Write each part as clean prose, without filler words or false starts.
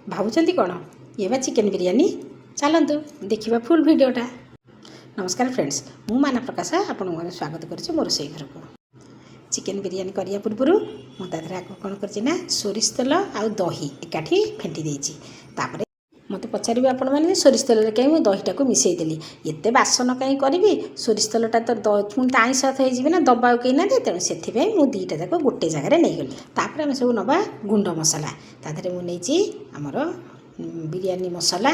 भावुंट कौन ये बा चिकेन बिरियानी चलतु देखा फुल भिडटा। नमस्कार फ्रेंड्स, मु माना प्रकाश आपण स्वागत करुच्ची मोर रोसई घर को। चिकेन बिरियानी करिया पूर्व मुझे आग कौन कर सोरिष तेल आउ दही एकाठी फेंटी देती। तापर मत पचारे आपण मैंने सोरिष तेल कहीं मुझे दहीटा को मिसईदेली एत बासन कहीं करी सोरिष तेलटा तो पुणी आईस हो दबा कहीं ना तेणु से मुझे दीटा जाक गोटे जगार नहीं गली। तापर आम सब नवा गुंड मसला तादेह मुझे आमर बिरियानी मसला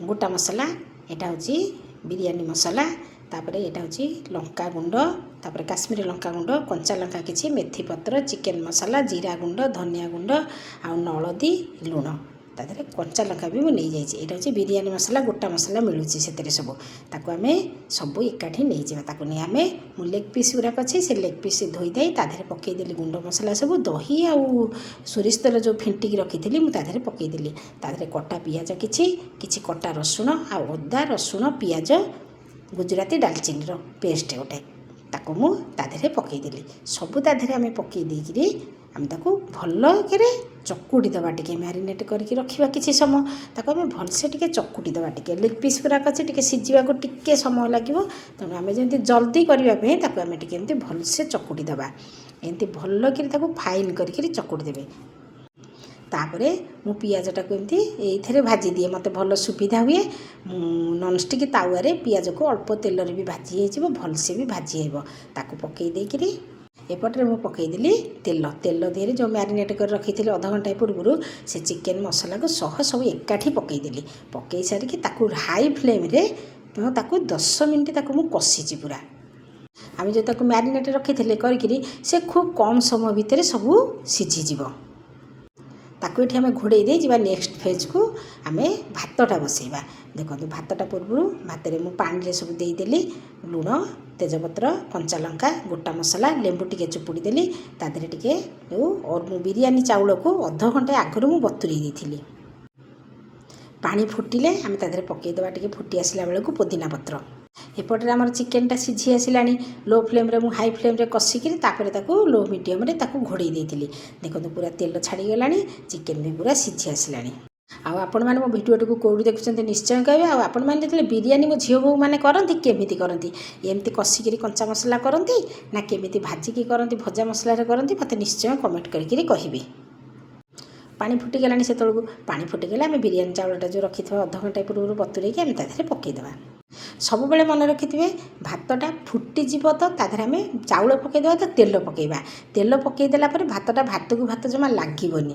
गोटा मसला यहाँ हूँ बिरियानी मसला तापर यहाँ हूँ लंका गुंड तापर काश्मीरी लंका गुंड कंचा लंका किसी मेथी पत्र चिकेन मसला जीरा गुंड धनिया गुंड आउ नलदी लुण तादेह कंचा लंका भी मुझे नहीं जाइए। यहाँ हूँ बिरियानी मसला गोटा मसला मिलूँ से सब ताको आम सब एकाठी नहीं जावा नहीं आम मु लेग पीस गुराक अच्छे से लेग पीस धोई दे तादेह पकईदेली गुंड मसला सब दही आउ सोरिष तेल जो फेंटिकी रखी मुझे पकईदेली तादेह कटा पियाज किसी कटा रसुण आउ अदा रसुण पियाज गुजराती डालचीनी पेस्ट गोटे ताको मु तादेह पकईदेली सब तादेह आम पकई देकरी आम ताको भल के चकुटी दबा टे मैरिनेट करके रखा किसी समय ताको आम भलसे टे चकुटी दबा टे लेग पीस गुराक अच्छे टे सीझा को टे समय लगे तेणु आम जमी जल्दी करने ताको आम टे भलसे चकुटी दबा एमती भल कि फाइन करके चकुटी देवे। तापर मु पियाजटा को एमती ये भाजी दिए मत भल सुविधा हुए नॉनस्टिक तावारे पियाज को अल्प तेल भी भाजी हो भलसे भी भाजी हो ताको पकई देकरी एपटे मु पकईदेली तेल तेल देहरे जो मैरिनेट कर रखी थी अध घंटा पूर्व से चिकेन मसला को सह सब एकाठी पकईदेली पकई सारिकी ताकू हाई फ्लेम रे ताकू 10 मिनट ताकू मु कषिची पूरा आम जो ताकू मैरिनेट रखी थे करी से खूब कम समय भितर सब सीझीज ताकू ये आम घोड़े दे जा नेक्स्ट फेज को आम भातटा बसैबा। देखो भातटा पूर्व भात में मुझे पानी सब देदेली लुण तेजपत्र कंचा लंका गोटा मसला लेंबू टे चुपुड़ी देली तादेह टे और मु बिरियानी चाउल को अध घंटे आगु मुझे बतुरी देती पानी फुटिले आम तादेह पकईदेवा टे फुटी आसला बेलू पुदीना पत्र एपटे आमर चिकेनटा सीझी आसला लो फ्लेम रे मु हाई फ्लेम रे कषिकी लो मीडियम रे घोड़े देती। देखो पूरा तेल छाड़ीगला चिकेन भी पूरा सीझी आसला। आपण मैंने मो भिडियो को कौटी देखुं निश्चय कहे आपण मैंने जो बिरियानी मो झील बो मैंने करती केमी करती एमती कषिकी कंचा मसला करती ना केमी भाजिकी करती भजा मसला करती मत निश्चय कमेंट करके कहे। पानी फुटीगला से तौक पानी फुटीगला आम बिरियानी चाउलटा जो रखी था अध घंटा पूर्व बतुरे आम तादेह पकईदेवा। सब बेले मन रखिथे भातटा फुटीज तो तादेह आम चाउल पकईदेवा तो तेल पकईवा तेल पकईदेला भातटा भात को भात जमा लगभग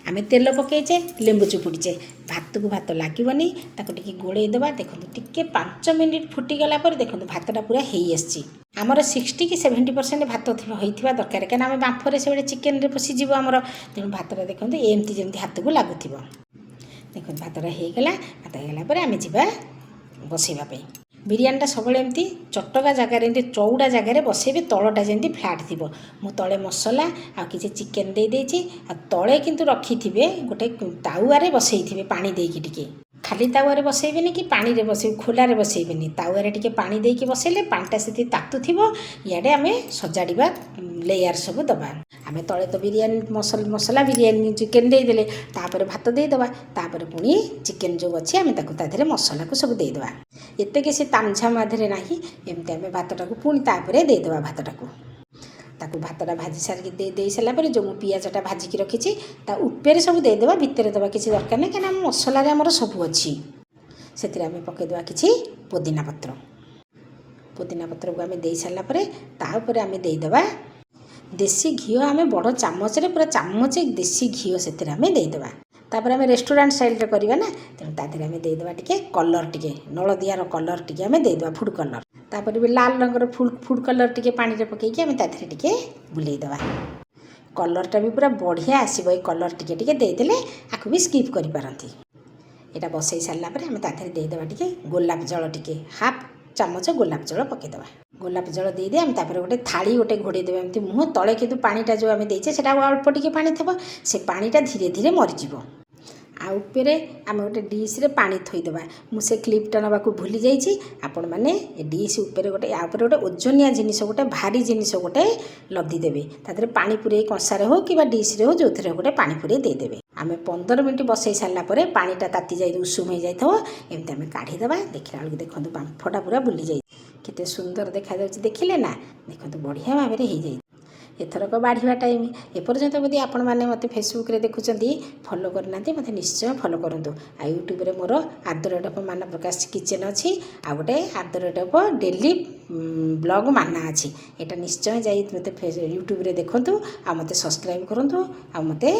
आम तेल पकईचे लेंबू चुपुड़ीचे भात को भात लगभग ताको टिके गोड़े देवा। देखो टिके 5 मिनिट फुटीगला देखो भातटा पूरा हो आमर 60 कि 70% भात होता दरकार क्या आम बांफरे से चिकेन रे पशिज आमर तेणु भातटा देखो एमती जमी हाथ को लगुथ देखो भातटा होगला भात होगला आम जा बसैवाई बिरियानीटा सब एमती चटका जगार एमती चौड़ा जगार बसैबे तलटा जमी फ्लाट थी मु तले मसला आ किसी चिकेन दे देछि आ तले किंतु रखी थे गोटे ताउआरे बसई थे पानी देकी टिके खाली ताउआरे बसैबेनी कि पानी रे बसै खोलारे बसैबेनी ताउआरे टिके पानी देकी बसैले पानीटा से तातुथिबो इयाडे आमे सजाड़िबा लेयर सब दबा आम तले तो बिरियानी मसला बिरियानी चिकेन देदेले तापर भात देदेबा तापर पुणी चिकेन जो अच्छे आम तादेह मसला को सब देदेबा एत किसी तामझाम आधे ना एमती आम भातटा को पुणी तापर देदेबा भातटा को ताकू भातटा भाजी सारिकी दे सारापर जो मु पियाजटा भाजिकी रखी उपरे सब देदेबा भितर देवा किसी दरकार नहीं क्या मसलार आमर सब अच्छी से पकईदेवा किसी पुदीना पत्र को आम दे सारापर तापर आम देदेबा देसी घी आम बड़ चामच पूरा चामच देसी घी से देदेबा। तापर आम रेस्टोरेंट स्टाइल करवा ना तेणु तादेह आम देदेबा टिके कलर टिके नलदियार कलर टिके आम देदेबा फूड कलर तापर भी लाल रंगर फूड कलर टिके पानी रे पकईकी आम तादेह टिके बुलेईदेबा कलरटा भी पूरा बढ़िया आसब ये कलर टिके टिके देदेले आकु भी स्किप करि पारंती। एटा बसई सारा आम तादेह देदेबा टिके गोलाप जल टिके हाफ चामच गोलाप जल पकईदेबा गोलाप जल दे आम तापर गोटे थाली गोटे घोड़े देवा एमती मुँह तले किंतु पानीटा जो आम देचे से अल्प टिके पानी थब से पानीटा धीरे धीरे मरीज आउपरे आम गोटे डिश रे पानी थोईदेवा मुझे क्लिपटा नाक भूली जाइए आपण मैंने डिश उपरे गोटे या गोटे ओजनिया जिनिस गोटे भारी जिनिस गोटे लदी देवे तादेह पानी पुरे कंसारे हो कि डिश रे हो जो थे गोटे पानी पुरे देदेवे ଆମେ 15 ମିନିଟ୍ ବସାଇ ସାରିଲା ପରେ ପାଣିଟା ତାତି ଯାଇ ଉଷୁମ ହୋଇଯାଇଥିବ ଏମିତି ଆମେ କାଢ଼ିଦେବା। ଦେଖିଲା ବେଳକୁ ଦେଖନ୍ତୁ ବାମ୍ଫଟା ପୁରା ବୁଲିଯାଇଛି। କେତେ ସୁନ୍ଦର ଦେଖାଯାଉଛି ଦେଖିଲେ ନା। ଦେଖନ୍ତୁ ବଢ଼ିଆ ଭାବରେ ହେଇଯାଇଛି। ଏଥରକ ବାଢ଼ିବା ଟାଇମ୍। ଏପର୍ଯ୍ୟନ୍ତ ଯଦି ଆପଣମାନେ ମୋତେ ଫେସବୁକ୍ରେ ଦେଖୁଛନ୍ତି ଫଲୋ କରିନାହାନ୍ତି ମୋତେ ନିଶ୍ଚୟ ଫଲୋ କରନ୍ତୁ। ଆଉ ୟୁଟ୍ୟୁବରେ ମୋର @ ମାନପ୍ରକାଶ କିଚେନ୍ ଅଛି। ଆଉ ଗୋଟେ @ ଡେଲି ବ୍ଲଗ୍ ମାନା ଅଛି। ଏଇଟା ନିଶ୍ଚୟ ଯାଇ ମୋତେ ୟୁଟ୍ୟୁବରେ ଦେଖନ୍ତୁ ଆଉ ମୋତେ ସବସ୍କ୍ରାଇବ୍ କରନ୍ତୁ ଆଉ ମୋତେ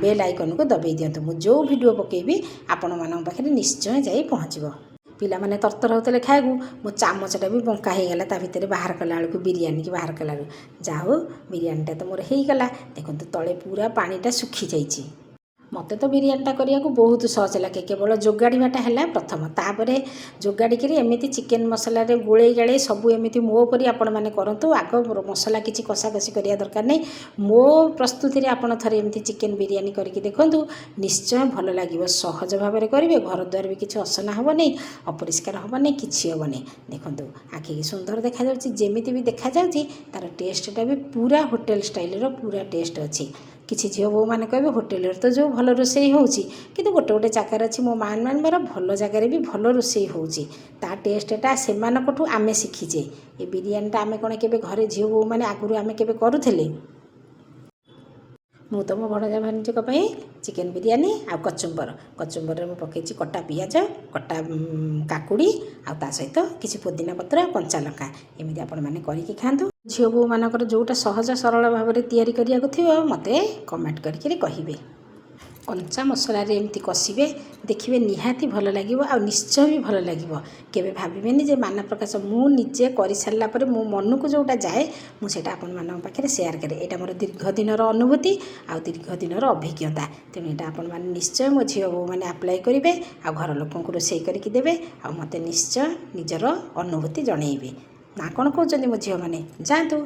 ବେଲ୍ ଆଇକନ୍କୁ ଦବାଇ ଦିଅନ୍ତୁ। ମୁଁ ଯେଉଁ ଭିଡ଼ିଓ ପକାଇବି ଆପଣମାନଙ୍କ ପାଖରେ ନିଶ୍ଚୟ ଯାଇ ପହଞ୍ଚିବ। ପିଲାମାନେ ତରତର ହେଉଥିଲେ ଖାଇବାକୁ, ମୋ ଚାମଚଟା ବି ବଙ୍କା ହେଇଗଲା ତା ଭିତରେ ବାହାର କଲା ବେଳକୁ ବିରିୟାନୀକି ବାହାର କଲା ବେଳକୁ। ଯାହା ହଉ ବିରିୟାନୀଟା ତ ମୋର ହେଇଗଲା। ଦେଖନ୍ତୁ ତଳେ ପୁରା ପାଣିଟା ଶୁଖିଯାଇଛି। ମୋତେ ତ ବିରିୟାନୀଟା କରିବାକୁ ବହୁତ ସହଜ ଲାଗେ। କେବଳ ଯୋଗାଡ଼ିବାଟା ହେଲା ପ୍ରଥମ। ତାପରେ ଯୋଗାଡ଼ିକିରି ଏମିତି ଚିକେନ୍ ମସଲାରେ ଗୋଳେଇ ଗାଳେଇ ସବୁ ଏମିତି ମୋ ପରି ଆପଣମାନେ କରନ୍ତୁ। ଆଗ ମସଲା କିଛି କଷାକଷି କରିବା ଦରକାର ନାହିଁ। ମୋ ପ୍ରସ୍ତୁତିରେ ଆପଣ ଥରେ ଏମିତି ଚିକେନ୍ ବିରିୟାନୀ କରିକି ଦେଖନ୍ତୁ, ନିଶ୍ଚୟ ଭଲ ଲାଗିବ। ସହଜ ଭାବରେ କରିବେ, ଘର ଦ୍ୱାର ବି କିଛି ଅସନା ହେବନି, ଅପରିଷ୍କାର ହେବନି, କିଛି ହେବନି। ଦେଖନ୍ତୁ ଆଖିକି ସୁନ୍ଦର ଦେଖାଯାଉଛି। ଯେମିତି ବି ଦେଖାଯାଉଛି ତା'ର ଟେଷ୍ଟଟା ବି ପୁରା ହୋଟେଲ ଷ୍ଟାଇଲର ପୁରା ଟେଷ୍ଟ ଅଛି। କିଛି ଝିଅ ବୋଉମାନେ କହିବେ ହୋଟେଲରେ ତ ଯେଉଁ ଭଲ ରୋଷେଇ ହେଉଛି, କିନ୍ତୁ ଗୋଟେ ଗୋଟେ ଜାଗାରେ ଅଛି ମୋ ମା'ମାନଙ୍କର ଭଲ ଜାଗାରେ ବି ଭଲ ରୋଷେଇ ହେଉଛି। ତା ଟେଷ୍ଟଟା ସେମାନଙ୍କଠୁ ଆମେ ଶିଖିଛେ। ଏ ବିରିୟାନୀଟା ଆମେ କ'ଣ କେବେ ଘରେ ଝିଅ ବୋଉମାନେ ଆଗରୁ ଆମେ କେବେ କରୁଥିଲେ? ମୁଁ ତ ମୋ ଭଣଜା ଭାଣିଜୀଙ୍କ ପାଇଁ ଚିକେନ୍ ବିରିୟାନୀ ଆଉ କଚୁମ୍ବରରେ ମୁଁ ପକାଇଛି କଟା ପିଆଜ, କଟା କାକୁଡ଼ି ଆଉ ତା ସହିତ କିଛି ପୋଦିନା ପତ୍ର ଆଉ କଞ୍ଚା ଲଙ୍କା। ଏମିତି ଆପଣମାନେ କରିକି ଖାଆନ୍ତୁ। ଝିଅ ବୋଉମାନଙ୍କର ଯେଉଁଟା ସହଜ ସରଳ ଭାବରେ ତିଆରି କରିବାକୁ ଥିବ ମୋତେ କମେଣ୍ଟ କରିକି କହିବେ। କଞ୍ଚା ମସଲାରେ ଏମିତି କଷିବେ, ଦେଖିବେ ନିହାତି ଭଲ ଲାଗିବ ଆଉ ନିଶ୍ଚୟ ବି ଭଲ ଲାଗିବ। କେବେ ଭାବିବେନି ଯେ ମାନପ୍ରକାଶ ମୁଁ ନିଜେ କରିସାରିଲା ପରେ ମୋ ମନକୁ ଯେଉଁଟା ଯାଏ ମୁଁ ସେଇଟା ଆପଣମାନଙ୍କ ପାଖରେ ସେୟାର କରେ। ଏଇଟା ମୋର ଦୀର୍ଘ ଦିନର ଅନୁଭୂତି ଆଉ ଦୀର୍ଘ ଦିନର ଅଭିଜ୍ଞତା। ତେଣୁ ଏଇଟା ଆପଣମାନେ ନିଶ୍ଚୟ ମୋ ଝିଅ ବୋଉମାନେ ଆପ୍ଲାଏ କରିବେ ଆଉ ଘର ଲୋକଙ୍କୁ ରୋଷେଇ କରିକି ଦେବେ ଆଉ ମୋତେ ନିଶ୍ଚୟ ନିଜର ଅନୁଭୂତି ଜଣେଇବେ। ନା କ'ଣ କହୁଛନ୍ତି ମୋ ଝିଅମାନେ? ଯାଆନ୍ତୁ।